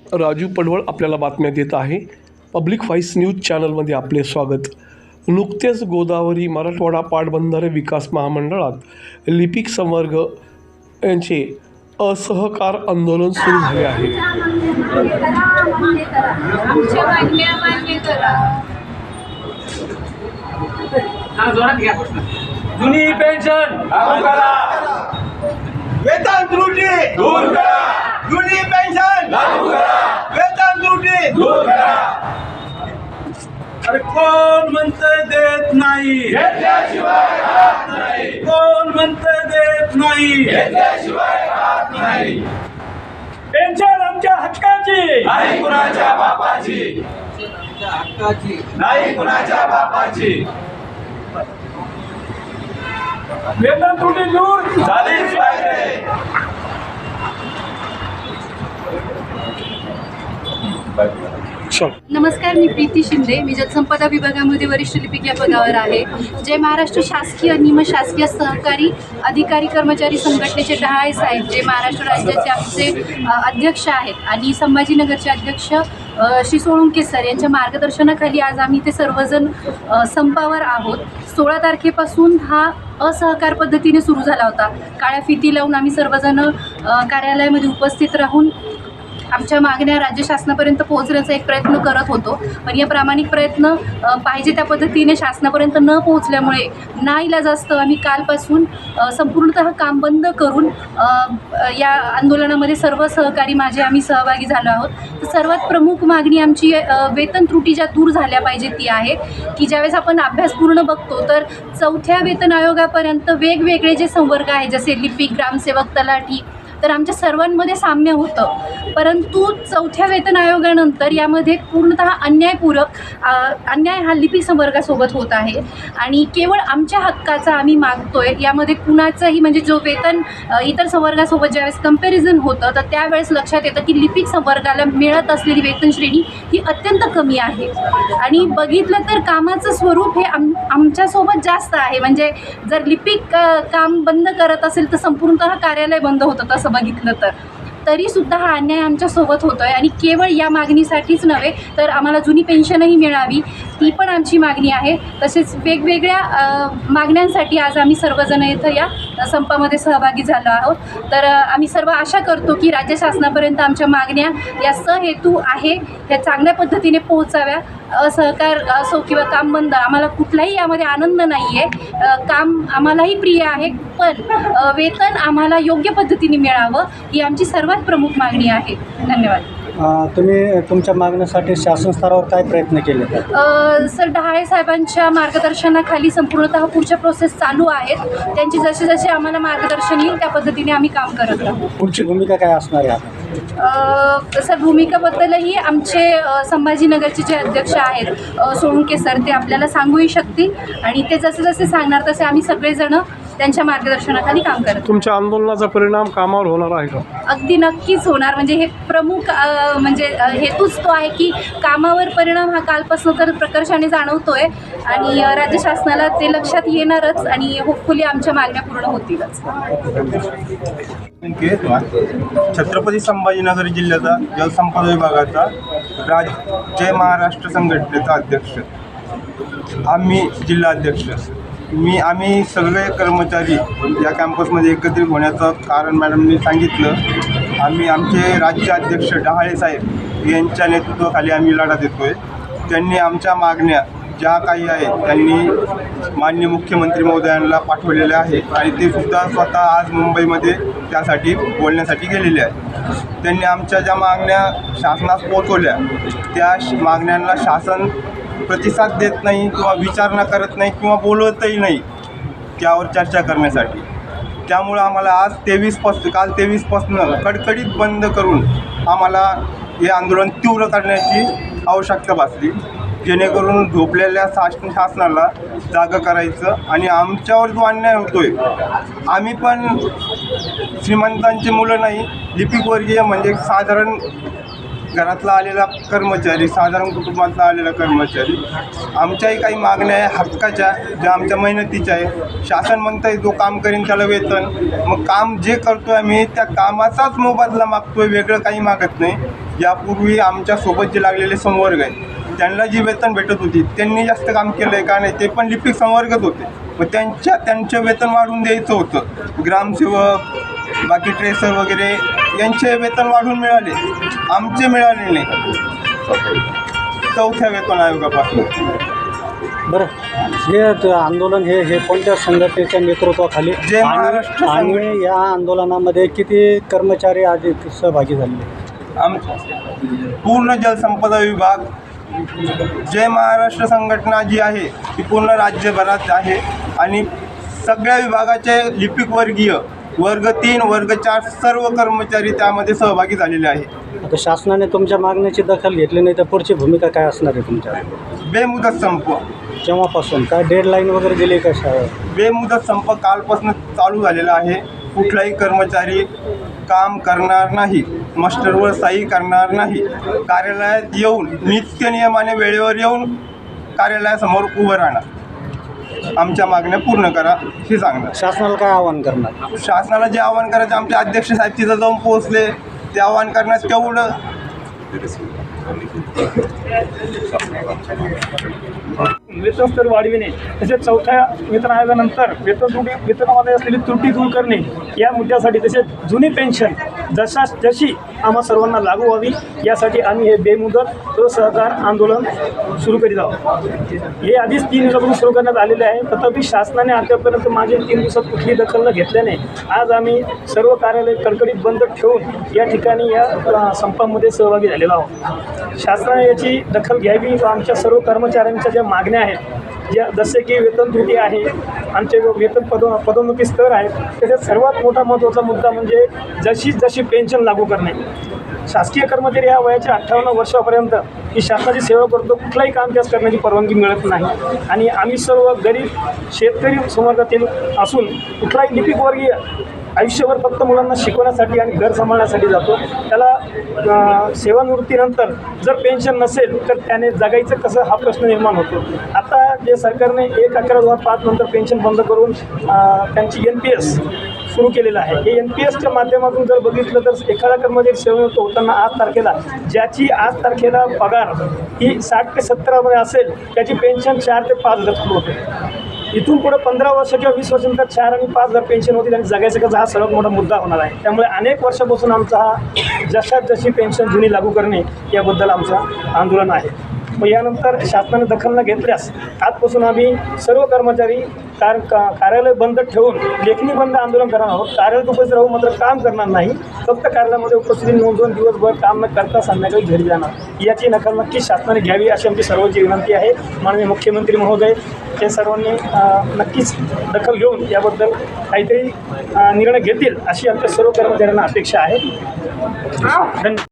राजू पडवळ आपल्याला बातम्या देत आहे. पब्लिक व्हॉइस न्यूज चॅनलमध्ये आपले स्वागत. नुकतेच गोदावरी मराठवाडा पाटबंधारे विकास महामंडळात लिपिक संवर्ग यांचे असहकार आंदोलन सुरू झाले आहे. जुनी पेन्शन लागू करा, वेतन त्रुटी दूर करा, जुनी पेन्शन लागू करा, वेतन त्रुटी दूर करा. अरे कोण म्हणतंय देत नाही, घेतल्याशिवाय राहत नाही, कोण म्हणतंय देत नाही. घेतल्याशिवाय राहत नाही. पेन्शन आमच्या हक्काची, नाही कुणाच्या बापाची, नाही कुणाच्या बापाची. वेतन त्रुटी दूर झालीच पाहिजे. नमस्कार, मी प्रीती शिंदे. मी जलसंपदा विभागामध्ये वरिष्ठ लिपिक या पदावर आहे. जय महाराष्ट्र शासकीय निमशासकीय सहकारी अधिकारी कर्मचारी संघटनेचे डहाळे साहेब, जे महाराष्ट्र राज्याचे आमचे अध्यक्ष आहेत, आणि संभाजीनगरचे अध्यक्ष श्री सोळुंके सर यांच्या मार्गदर्शनाखाली आज आम्ही ते सर्वजण संपावर आहोत. 16 तारखेपासून हा असहकार पद्धतीने सुरू झाला होता. काळ्या फिती लावून आम्ही सर्वजण कार्यालयामध्ये उपस्थित राहून आमच्या मागण्या राज्य शासनापर्यंत पोहोचण्याचा एक प्रयत्न करत होतो. पण या प्रामाणिक प्रयत्न पाहिजे त्या पद्धतीने शासनापर्यंत न पोहोचल्यामुळे नाईलाजास्तव आम्ही कालपासून संपूर्णतः काम बंद करून या आंदोलनामध्ये सर्व सहकारी आम्ही सहभागी झालो आहोत. तर सर्वात प्रमुख मागणी आमची वेतन त्रुटी ज्या दूर झाल्या पाहिजे ती आहे की ज्यावेळेस आपण अभ्यासपूर्ण बघतो तर 4थ्या वेतन आयोगापर्यंत वेगवेगळे जे संवर्ग आहे, जसे लिपिक, ग्रामसेवक, तलाठी, तर आमच्या सर्वांमध्ये साम्य होतं. परंतु 4थ्या वेतन आयोगानंतर यामध्ये पूर्णतः अन्याय हा लिपिक संवर्गासोबत होत आहे. आणि केवळ आमच्या हक्काचा आम्ही मागतोय. यामध्ये कुणाचंही म्हणजे जो वेतन इतर संवर्गासोबत ज्यावेळेस कंपॅरिझन होतं तर त्यावेळेस लक्षात येतं की लिपिक संवर्गाला मिळत असलेली वेतन श्रेणी ही अत्यंत कमी आहे. आणि बघितलं तर कामाचं स्वरूप हे आमच्यासोबत जास्त आहे. म्हणजे जर लिपिक काम बंद करत असेल तर संपूर्णतः कार्यालय बंद होतं. तसं बघितलं तर तरीसुद्धा हा अन्याय आमच्यासोबत होतो आहे. आणि केवळ या मागणीसाठीच नव्हे तर आम्हाला जुनी पेन्शनही मिळावी, ती पण आमची मागणी आहे. तसेच वेगवेगळ्या मागण्यांसाठी आज आम्ही सर्वजण इथं या संपामध्ये सहभागी झालो आहोत. तर आम्ही सर्व आशा करतो की राज्य शासनापर्यंत आमच्या मागण्या या सहेतू आहे ह्या चांगल्या पद्धतीने पोहोचाव्या. असहकार असो किंवा काम बंद, आम्हाला कुठलाही यामध्ये आनंद नाही आहे. काम आम्हालाही प्रिय आहे, पण वेतन आम्हाला योग्य पद्धतीने मिळावं ही आमची सर्वात प्रमुख मागणी आहे. धन्यवाद. तुम्ही तुमच्या मागण्यासाठी शासन स्तरावर काय प्रयत्न केले? सर, डहाळे साहेबांच्या मार्गदर्शनाखाली संपूर्णतः पुढच्या प्रोसेस चालू आहेत. त्यांची जसे जसे आम्हाला मार्गदर्शन येईल त्या पद्धतीने आम्ही काम करत राहू. पुढची भूमिका काय असणार आहे? सर, भूमिकेबद्दलही आमचे संभाजीनगरचे जे अध्यक्ष आहेत सोळुंके सर, ते आपल्याला सांगूही शकतील. आणि ते जसे जसे सांगणार तसे आम्ही सगळेजण त्यांच्या मार्गदर्शनाखाली काम करतो. तुमच्या आंदोलनाचा परिणाम कामावर होणार आहे का? अगदी नक्कीच होणार. म्हणजे हे प्रमुख हेतूच तो आहे की कामावर परिणाम हा कालपासून तर प्रकर्षाने जाणवतोय. आणि राज्य शासनाला ते लक्षात येणारच आणि होपफुली आमच्या मागण्या पूर्ण होतीलच. छत्रपती संभाजीनगर जिल्ह्याचा जलसंपदा विभागाचा जय महाराष्ट्र संघटनेचा अध्यक्ष, आम्ही जिल्हाध्यक्ष, आम्ही सगळे कर्मचारी या कॅम्पसमध्ये एकत्रित होण्याचं कारण मॅडमनी सांगितलं. आम्ही आमचे राज्याध्यक्ष डहाळे साहेब यांच्या नेतृत्वाखाली आम्ही लढा देतोय. त्यांनी आमच्या मागण्या ज्या काही आहेत त्यांनी माननीय मुख्यमंत्री महोदयांना पाठवलेल्या आहेत आणि ते सुद्धा स्वतः आज मुंबईमध्ये त्यासाठी बोलण्यासाठी गेलेले आहेत. त्यांनी आमच्या ज्या मागण्या शासनास पोहोचवल्या त्या मागण्यांना शासन प्रतिसाद देत नाही किंवा विचारणा करत नाही किंवा बोलवतही नाही त्यावर चर्चा करण्यासाठी. त्यामुळं आम्हाला आज काल 23पासून कडकडीत बंद करून आम्हाला हे आंदोलन तीव्र करण्याची आवश्यकता भासली, जेणेकरून झोपलेल्या शासनाला जागं करायचं. आणि आमच्यावर जो अन्याय होतोय, आम्ही पण श्रीमंतांची मुलं नाही, लिपिकवर्गीय म्हणजे साधारण घरातला आलेला कर्मचारी, साधारण कुटुंबातला आलेला कर्मचारी, आमच्याही काही मागण्या आहे हक्काच्या, ज्या आमच्या मेहनतीच्या आहे. शासन म्हणतं आहे जो काम करीन त्याला वेतन, मग काम जे करतो आहे आम्ही त्या कामाचाच मोबदला मागतो आहे, वेगळं काही मागत नाही. यापूर्वी आमच्यासोबत जे लागलेले संवर्ग आहेत त्यांना जी वेतन भेटत होती त्यांनी जास्त काम केलं आहे का नाही, ते पण लिपिक संवर्गच होते. मग त्यांचं वेतन वाढवून द्यायचं होतं. ग्रामसेवक, बाकी ट्रेसर वगैरे यांचे वेतन वाढवून मिळाले, आमचे मिळाले नाही. चौथ्या वेतन आयोगापासून. बरं, हे आंदोलन हे कोणत्या संघटनेच्या नेतृत्वाखाली जय महाराष्ट्र आणि या आंदोलनामध्ये किती कर्मचारी आधी सहभागी झाले? पूर्ण जलसंपदा विभाग, जय महाराष्ट्र संघटना जी आहे ती पूर्ण राज्यभरात आहे आणि सगळ्या विभागाचे लिपिक वर्गीय वर्ग 3, वर्ग 4 सर्व कर्मचारी त्यामध्ये सहभागी झालेले आहे. आता शासनाने तुमच्या मागण्याची दखल घेतली नाही तर पुढची भूमिका काय असणार आहे तुमच्या? बेमुदत संप. केव्हापासून काय डेडलाईन वगैरे दिली का शाळेत? बेमुदत संप कालपासून चालू झालेला आहे. कुठलाही कर्मचारी काम करणार नाही, मास्टरवर सही करणार नाही, कार्यालयात येऊन नित्य नियमाने वेळेवर येऊन कार्यालयासमोर उभं राहणार. आमच्या मागण्या पूर्ण करा हे सांगणार. शासनाला काय आवाहन करणार? शासनाला जे आवाहन करायचं आमचे अध्यक्ष साहेब तिथं जाऊन पोहोचले, ते आवाहन करण्यात तेवढं वेतन स्तर वाढविणे तसेच चौथ्या वेतन आयोगानंतर वेतनामध्ये असलेली त्रुटी दूर करणे या मुद्द्यासाठी तसेच जुनी पेन्शन जशी आम्हा सर्वांना लागू व्हावी यासाठी आम्ही हे बेमुदत असहकार आंदोलन सुरू करीत आहोत. हे आधीच 3 दिवसापासून सुरू करण्यात आलेले आहे. तथापि शासनाने आतापर्यंत मागील 3 दिवसात कुठलीही दखल न घेतल्याने आज आम्ही सर्व कार्यालय कडकडीत बंद ठेवून या ठिकाणी या संपामध्ये सहभागी झालेलो आहोत. शासनाने याची दखल घ्यावी व आमच्या सर्व कर्मचाऱ्यांच्या ज्या मागण्या आहेत, ज्या जसे की वेतन त्रुटी आहे, आमचे वेतन पदोन्नती स्तर आहेत, तसेच सर्वात मोठा महत्त्वाचा मुद्दा म्हणजे जशी पेन्शन लागू करणे. शासकीय कर्मचारी या वयाच्या 58 वर्षापर्यंत ही शासनाची सेवा करतो, कुठलाही काम त्यास करण्याची परवानगी मिळत नाही आणि आम्ही सर्व गरीब शेतकरी समाजातील असून कुठलाही लिपिकवर्गीय आयुष्यभर फक्त मुलांना शिकवण्यासाठी आणि घर सांभाळण्यासाठी जातो. त्याला सेवानिवृत्तीनंतर जर पेन्शन नसेल तर त्याने जगायचं कसं हा प्रश्न निर्माण होतो. आता जे सरकारने 1/11/2005 नंतर पेन्शन बंद करून त्यांची NPS सुरू केलेलं आहे. हे NPSच्या माध्यमातून जर बघितलं तर एखादा कर्मचारी सेवानिवृत्त होताना आज तारखेला ज्याची आज तारखेला पगार ही 60 ते 70 मध्ये असेल त्याची पेन्शन 4 ते 5 हजार होते. इथून पुढे 15 वर्ष किंवा 20 वर्षानंतर 4 आणि 5 हजार पेन्शन होतील आणि जगायचं कसं हा सर्वात मोठा मुद्दा होणार आहे. त्यामुळे अनेक वर्षापासून आमचा हा जशी पेन्शन जुनी लागू करणे याबद्दल आमचं आंदोलन आहे. मग यानंतर शासनाने दखल न घेतल्यास आजपासून आम्ही सर्व कर्मचारी कार्यालय बंद ठेवून लेखणी बंद आंदोलन करणार आहोत. कार्यालयात उपस्थित राहून मात्र काम करणार नाही, फक्त कार्यालयामध्ये उपस्थिती नोंदवून दिवसभर काम न करता संध्याकाळी घरी जाणार. याची दखल नक्कीच शासनाने घ्यावी अशी आमची सर्वांची विनंती आहे. माननीय मुख्यमंत्री महोदय हे सर्वांनी नक्कीच दखल घेऊन याबद्दल काहीतरी निर्णय घेतील अशी आमच्या सर्व कर्मचाऱ्यांना अपेक्षा आहे. धन्यवाद.